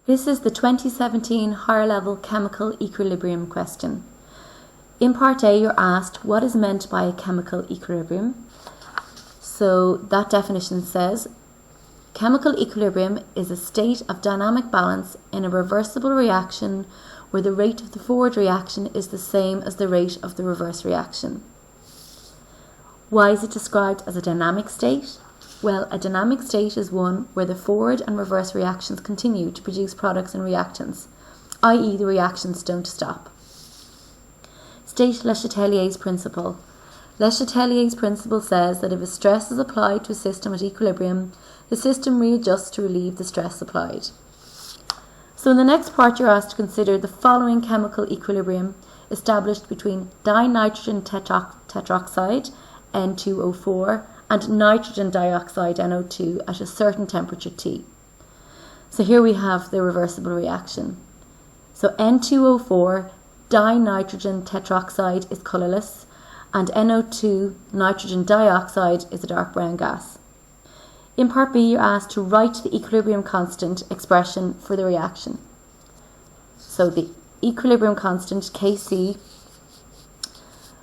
This is the 2017 higher level chemical equilibrium question. In part A, you're asked what is meant by a chemical equilibrium. So that definition says, chemical equilibrium is a state of dynamic balance in a reversible reaction where the rate of the forward reaction is the same as the rate of the reverse reaction. Why is it described as a dynamic state? Well, a dynamic state is one where the forward and reverse reactions continue to produce products and reactants, i.e. the reactions don't stop. State Le Chatelier's principle. Le Chatelier's principle says that if a stress is applied to a system at equilibrium, the system readjusts to relieve the stress applied. So in the next part, you're asked to consider the following chemical equilibrium established between dinitrogen tetroxide, N2O4, and nitrogen dioxide, NO2, at a certain temperature T. So here we have the reversible reaction. So N2O4, dinitrogen tetroxide, is colourless, and NO2, nitrogen dioxide, is a dark brown gas. In part B, you're asked to write the equilibrium constant expression for the reaction. So the equilibrium constant, Kc,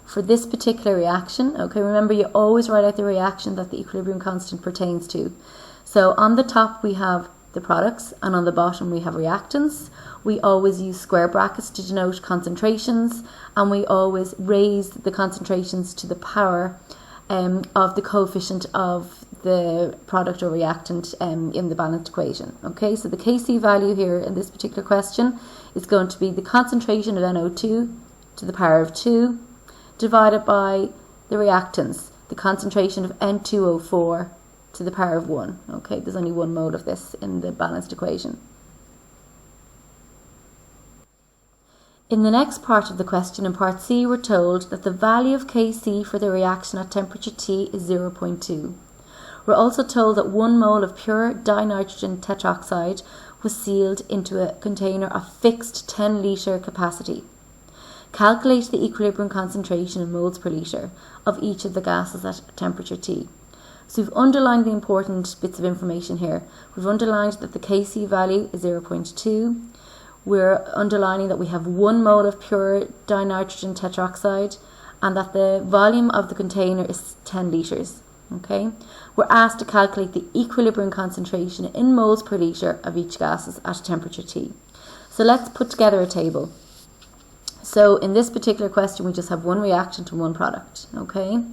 for this particular reaction, okay, remember you always write out the reaction that the equilibrium constant pertains to. So on the top we have the products and on the bottom we have reactants. We always use square brackets to denote concentrations, and we always raise the concentrations to the power of the coefficient of the product or reactant in the balanced equation. Okay, so the Kc value here in this particular question is going to be the concentration of NO2 to the power of 2 divided by the reactants, the concentration of N2O4 to the power of 1. Okay, there's only one mole of this in the balanced equation. In the next part of the question, in part C, we're told that the value of Kc for the reaction at temperature T is 0.2. We're also told that 1 mole of pure dinitrogen tetroxide was sealed into a container of fixed 10 litre capacity. Calculate the equilibrium concentration in moles per litre of each of the gases at temperature T. So we've underlined the important bits of information here. We've underlined that the Kc value is 0.2. We're underlining that we have 1 mole of pure dinitrogen tetroxide and that the volume of the container is 10 litres. Okay? We're asked to calculate the equilibrium concentration in moles per litre of each gases at temperature T. So let's put together a table. So in this particular question, we just have one reactant and one product, okay?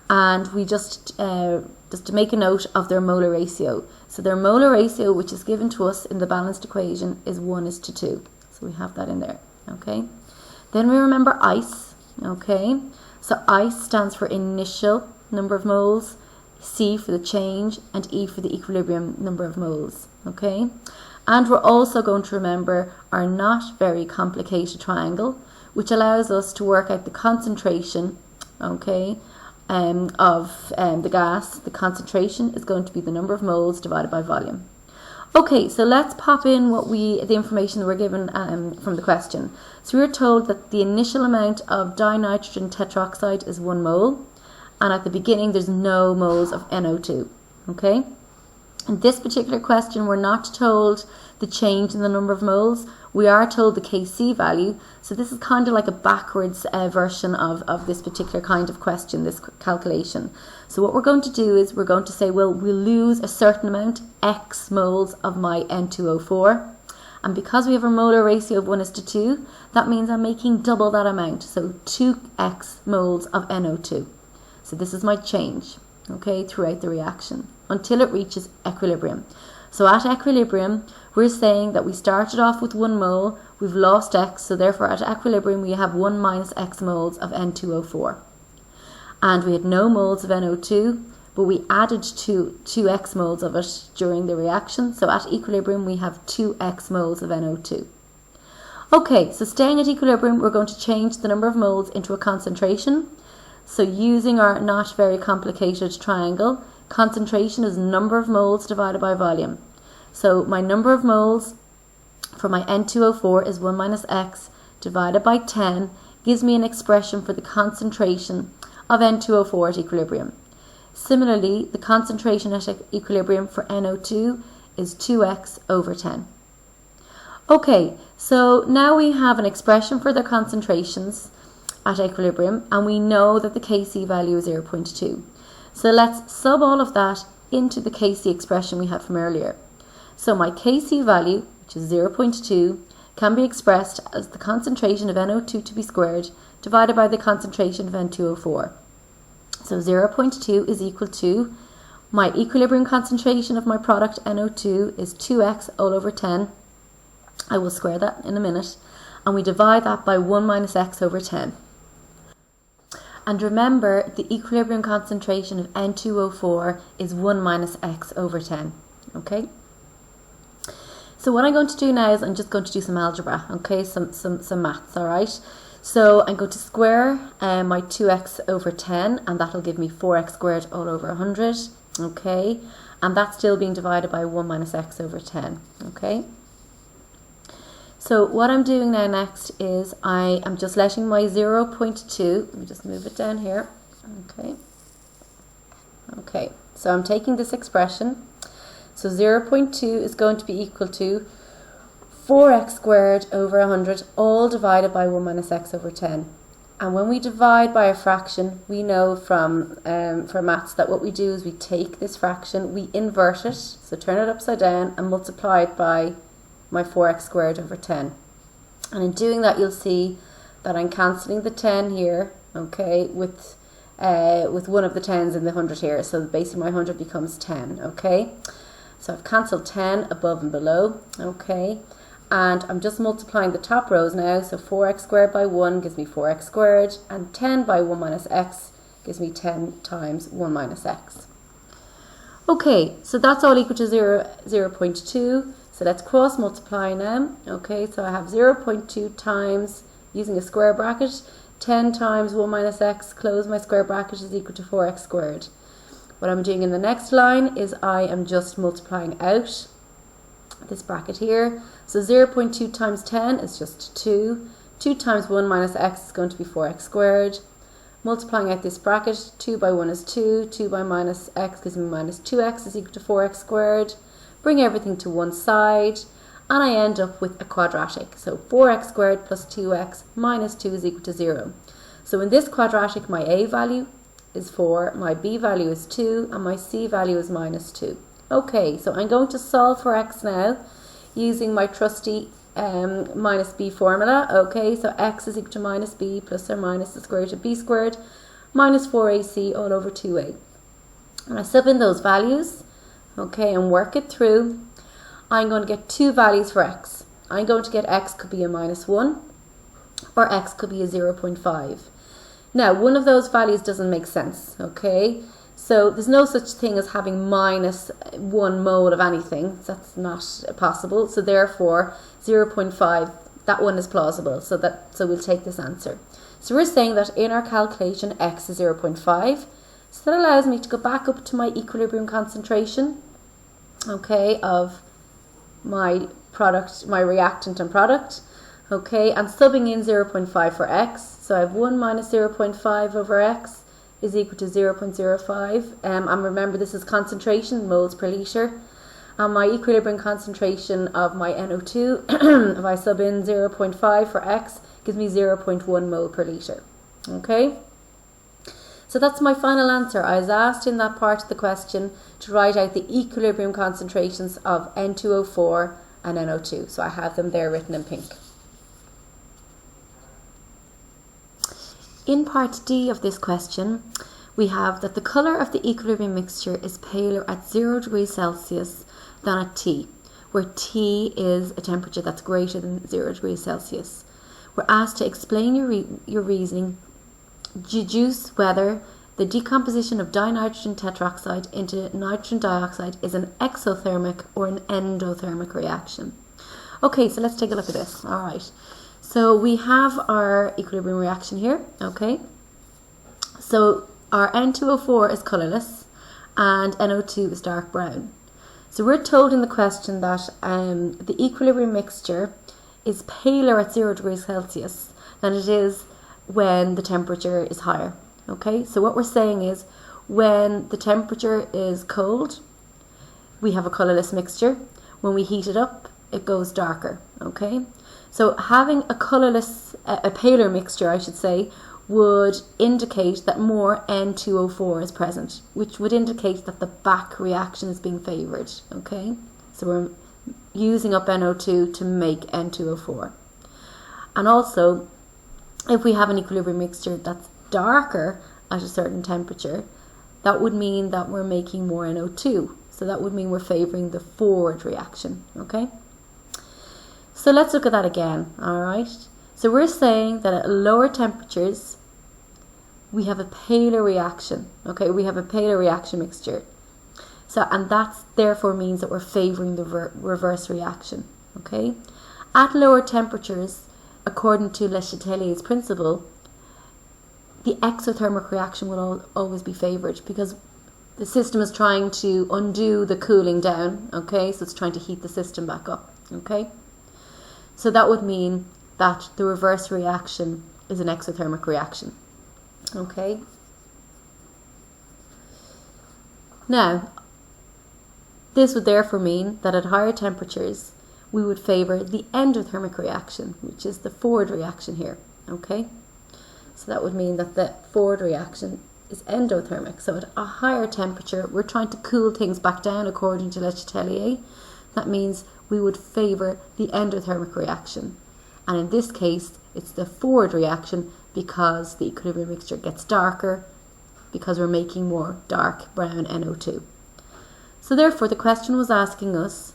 And we just to make a note of their molar ratio. So their molar ratio, which is given to us in the balanced equation, is 1:2. So we have that in there, okay? Then we remember ICE, okay? So ICE stands for initial number of moles, C for the change, and E for the equilibrium number of moles, okay? And we're also going to remember our not very complicated triangle, which allows us to work out the concentration, okay, of the gas. The concentration is going to be the number of moles divided by volume. Okay, so let's pop in the information that we're given from the question. So we were told that the initial amount of dinitrogen tetroxide is 1 mole, and at the beginning there's no moles of NO2, okay? In this particular question, we're not told the change in the number of moles. We are told the Kc value. So this is kind of like a backwards version of this particular kind of question, this calculation. So what we're going to do is we're going to say, well, we'll lose a certain amount, X moles of my N2O4. And because we have a molar ratio of 1:2, that means I'm making double that amount. So 2X moles of NO2. So this is my change, okay, throughout the reaction, until it reaches equilibrium. So at equilibrium, we're saying that we started off with 1 mole, we've lost X, so therefore at equilibrium we have 1 minus X moles of N2O4. And we had no moles of NO2, but we added 2X moles of it during the reaction, so at equilibrium we have 2X moles of NO2. Okay, so staying at equilibrium, we're going to change the number of moles into a concentration. So using our not very complicated triangle, concentration is number of moles divided by volume. So my number of moles for my N2O4 is 1 minus X divided by 10, gives me an expression for the concentration of N2O4 at equilibrium. Similarly, the concentration at equilibrium for NO2 is 2X over 10. Okay, so now we have an expression for their concentrations at equilibrium, and we know that the Kc value is 0.2. So let's sub all of that into the Kc expression we had from earlier. So my Kc value, which is 0.2, can be expressed as the concentration of NO2 to be squared divided by the concentration of N2O4. So 0.2 is equal to my equilibrium concentration of my product NO2 is 2x all over 10. I will square that in a minute. And we divide that by 1 minus x over 10. And remember, the equilibrium concentration of N2O4 is 1 minus x over 10. Okay? So what I'm going to do now is I'm just going to do some algebra. Okay? Some maths, alright? So I'm going to square my 2x over 10, and that'll give me 4x squared all over 100. Okay? And that's still being divided by 1 minus x over 10. Okay? So what I'm doing now next is I am just letting my 0.2, let me just move it down here, okay, so I'm taking this expression, so 0.2 is going to be equal to 4x squared over 100, all divided by 1 minus x over 10. And when we divide by a fraction, we know from maths that what we do is we take this fraction, we invert it, so turn it upside down and multiply it by my 4x squared over 10. And in doing that, you'll see that I'm cancelling the 10 here, okay, with one of the 10s in the 100 here. So basically my 100 becomes 10, okay. So I've cancelled 10 above and below, okay. And I'm just multiplying the top rows now. So 4x squared by 1 gives me 4x squared, and 10 by 1 minus x gives me 10 times 1 minus x. Okay, so that's all equal to 0.2. So let's cross multiply now. Okay, so I have 0.2 times, using a square bracket, 10 times 1 minus x, close my square bracket, is equal to 4x squared. What I'm doing in the next line is I am just multiplying out this bracket here. So 0.2 times 10 is just 2. 2 times 1 minus x is going to be 4x squared. Multiplying out this bracket, 2 by 1 is 2. 2 by minus x gives me minus 2x is equal to 4x squared. Bring everything to one side, and I end up with a quadratic. So 4x squared plus 2x minus 2 is equal to 0. So in this quadratic, my a value is 4, my b value is 2, and my c value is minus 2. Okay, so I'm going to solve for x now using my trusty minus b formula. Okay, so x is equal to minus b plus or minus the square root of b squared minus 4ac all over 2a. And I sub in those values, okay, and work it through. I'm going to get two values for x. I'm going to get x could be a minus 1 or x could be a 0.5. Now, one of those values doesn't make sense, okay? So there's no such thing as having minus 1 mole of anything. That's not possible. So therefore, 0.5, that one is plausible. So we'll take this answer. So we're saying that in our calculation, x is 0.5. So that allows me to go back up to my equilibrium concentration, okay, of my product, my reactant and product, okay, and subbing in 0.5 for x. So I have 1 minus 0.5 over x is equal to 0.05. And remember, this is concentration, moles per litre. And my equilibrium concentration of my NO2, if I sub in 0.5 for x, gives me 0.1 mole per litre. Okay? So that's my final answer. I was asked in that part of the question to write out the equilibrium concentrations of N2O4 and NO2. So I have them there written in pink. In part D of this question, we have that the colour of the equilibrium mixture is paler at 0 degrees Celsius than at T, where T is a temperature that's greater than 0 degrees Celsius. We're asked to explain your reasoning, deduce whether the decomposition of dinitrogen tetroxide into nitrogen dioxide is an exothermic or an endothermic reaction. Okay, so let's take a look at this. All right. So we have our equilibrium reaction here, okay? So our N2O4 is colourless and NO2 is dark brown. So we're told in the question that the equilibrium mixture is paler at 0 degrees Celsius than it is when the temperature is higher, okay? So what we're saying is when the temperature is cold, we have a colourless mixture. When we heat it up, it goes darker, okay? So having a colourless, a paler mixture, I should say, would indicate that more N2O4 is present, which would indicate that the back reaction is being favoured, okay? So we're using up NO2 to make N2O4. And also, if we have an equilibrium mixture that's darker at a certain temperature, that would mean that we're making more NO2. So that would mean we're favouring the forward reaction, okay? So let's look at that again, all right? So we're saying that at lower temperatures, we have a paler reaction, okay? We have a paler reaction mixture. So, and that therefore means that we're favouring the reverse reaction, okay? At lower temperatures, according to Le Chatelier's principle, the exothermic reaction will always be favoured because the system is trying to undo the cooling down, okay? So it's trying to heat the system back up, okay? So that would mean that the reverse reaction is an exothermic reaction, okay? Now, this would therefore mean that at higher temperatures, we would favour the endothermic reaction, which is the forward reaction here, okay? So that would mean that the forward reaction is endothermic. So at a higher temperature, we're trying to cool things back down according to Le Chatelier. That means we would favour the endothermic reaction. And in this case, it's the forward reaction because the equilibrium mixture gets darker because we're making more dark brown NO2. So therefore, the question was asking us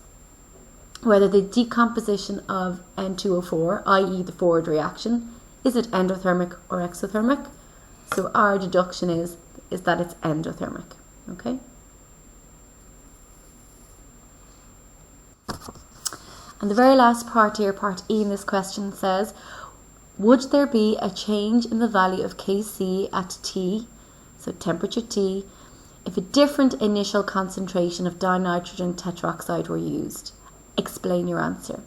whether the decomposition of N2O4, i.e. the forward reaction, is it endothermic or exothermic? So our deduction is that it's endothermic, okay? And the very last part here, part E in this question says, would there be a change in the value of Kc at T, so temperature T, if a different initial concentration of dinitrogen tetroxide were used? Explain your answer.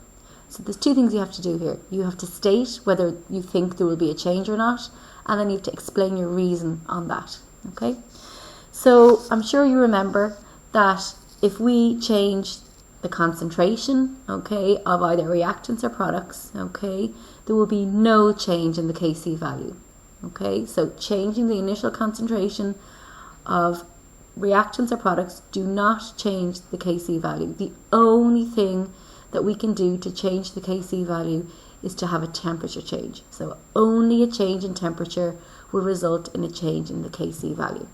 So there's two things you have to do here. You have to state whether you think there will be a change or not, and then you have to explain your reason on that, okay? So I'm sure you remember that if we change the concentration, okay, of either reactants or products, okay, there will be no change in the Kc value, okay? So changing the initial concentration of reactants or products do not change the Kc value. The only thing that we can do to change the Kc value is to have a temperature change. So only a change in temperature will result in a change in the Kc value.